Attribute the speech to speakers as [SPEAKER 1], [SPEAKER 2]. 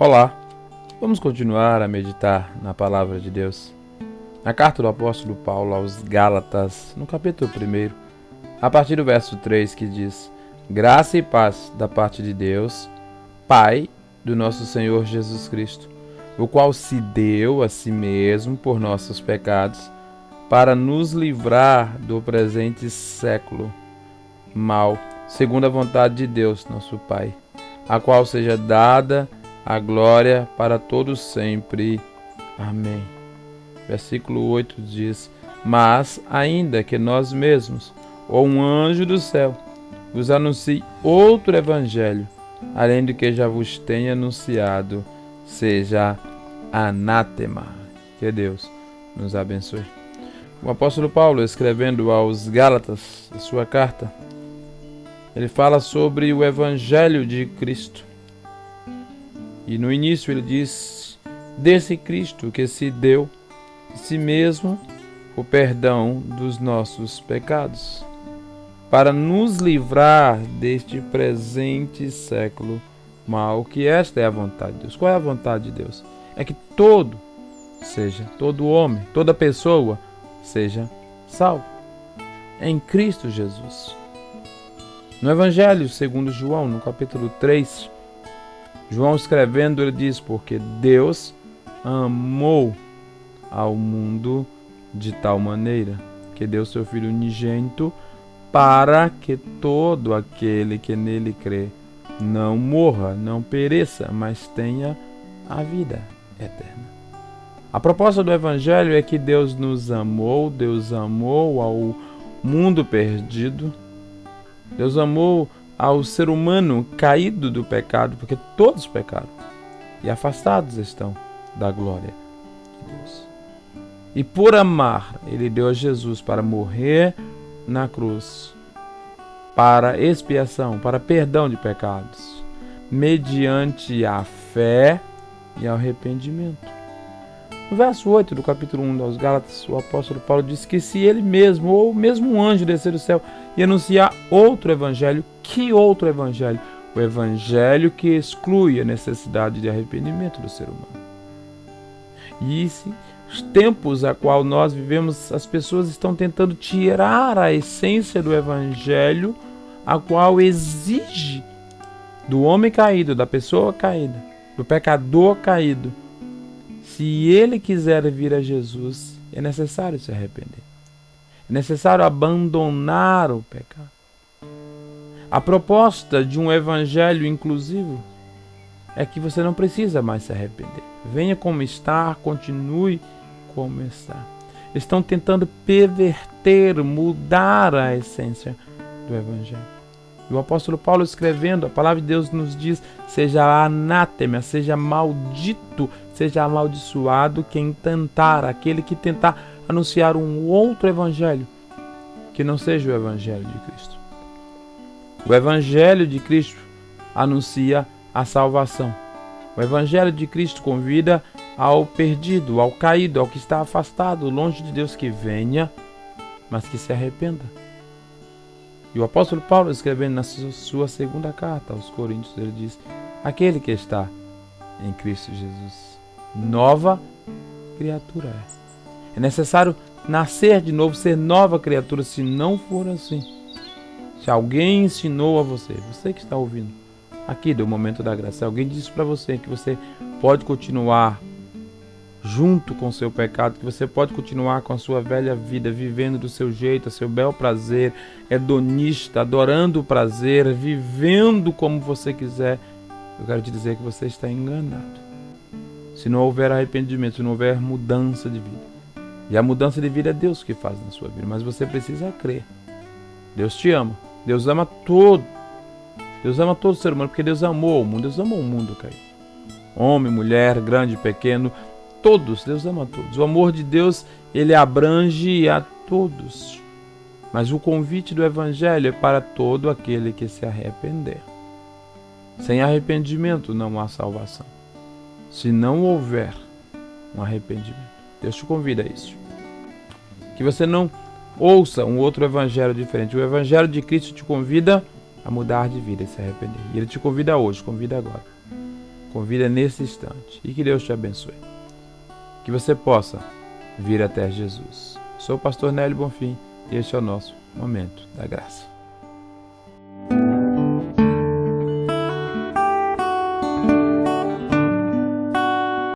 [SPEAKER 1] Olá, vamos continuar a meditar na Palavra de Deus. Na carta do apóstolo Paulo aos Gálatas, no capítulo 1, a partir do verso 3, que diz: Graça e paz da parte de Deus, Pai do nosso Senhor Jesus Cristo, o qual se deu a si mesmo por nossos pecados, para nos livrar do presente século mal, segundo a vontade de Deus, nosso Pai, a qual seja dada a glória para todos sempre. Amém. Versículo 8 diz: Mas, ainda que nós mesmos, ou um anjo do céu, vos anuncie outro evangelho, além do que já vos tenha anunciado, seja anátema. Que Deus nos abençoe. O apóstolo Paulo, escrevendo aos Gálatas, a sua carta, ele fala sobre o evangelho de Cristo. E no início ele diz: desse Cristo que se deu de si mesmo o perdão dos nossos pecados, para nos livrar deste presente século mal, que esta é a vontade de Deus. Qual é a vontade de Deus? É que todo homem, toda pessoa seja salvo em Cristo Jesus. No Evangelho segundo João, no capítulo 3, João escrevendo, ele diz: porque Deus amou ao mundo de tal maneira que deu seu Filho unigênito, para que todo aquele que nele crê não morra, não pereça, mas tenha a vida eterna. A proposta do Evangelho é que Deus nos amou, Deus amou ao mundo perdido, Deus amou ao ser humano caído do pecado, porque todos pecaram e afastados estão da glória de Deus. E por amar, ele deu a Jesus para morrer na cruz, para expiação, para perdão de pecados, mediante a fé e ao arrependimento. No verso 8 do capítulo 1 dos Gálatas, o apóstolo Paulo diz que se ele mesmo, ou mesmo um anjo descer do céu e anunciar outro evangelho, que outro evangelho? O evangelho que exclui a necessidade de arrependimento do ser humano. E os tempos a qual nós vivemos, as pessoas estão tentando tirar a essência do evangelho, a qual exige do homem caído, da pessoa caída, do pecador caído. Se ele quiser vir a Jesus, é necessário se arrepender. É necessário abandonar o pecado. A proposta de um evangelho inclusivo é que você não precisa mais se arrepender. Venha como está, continue como está. Estão tentando perverter, mudar a essência do evangelho. E o apóstolo Paulo, escrevendo, a palavra de Deus nos diz: seja anátema, seja maldito, seja amaldiçoado quem tentar, aquele que tentar anunciar um outro evangelho que não seja o evangelho de Cristo. O evangelho de Cristo anuncia a salvação. O evangelho de Cristo convida ao perdido, ao caído, ao que está afastado, longe de Deus, que venha, mas que se arrependa. E o apóstolo Paulo, escrevendo na sua segunda carta aos Coríntios, ele diz: aquele que está em Cristo Jesus, nova criatura é. É necessário nascer de novo, ser nova criatura. Se não for assim, se alguém ensinou a você, você que está ouvindo aqui do Momento da Graça, alguém disse para você que você pode continuar junto com o seu pecado, que você pode continuar com a sua velha vida, vivendo do seu jeito, a seu bel prazer, hedonista, adorando o prazer, vivendo como você quiser, eu quero te dizer que você está enganado. Se não houver arrependimento, se não houver mudança de vida. E a mudança de vida é Deus que faz na sua vida, mas você precisa crer. Deus te ama. Deus ama todo. Deus ama todo ser humano, porque Deus amou o mundo. Deus amou o mundo caído. Homem, mulher, grande, pequeno, todos. Deus ama a todos. O amor de Deus, ele abrange a todos. Mas o convite do evangelho é para todo aquele que se arrepender. Sem arrependimento não há salvação. Se não houver um arrependimento, Deus te convida a isso. Que você não ouça um outro evangelho diferente. O evangelho de Cristo te convida a mudar de vida e se arrepender. E ele te convida hoje, convida agora. convida nesse instante. E que Deus te abençoe. Que você possa vir até Jesus. Sou o pastor Nélio Bonfim e este é o nosso Momento da Graça.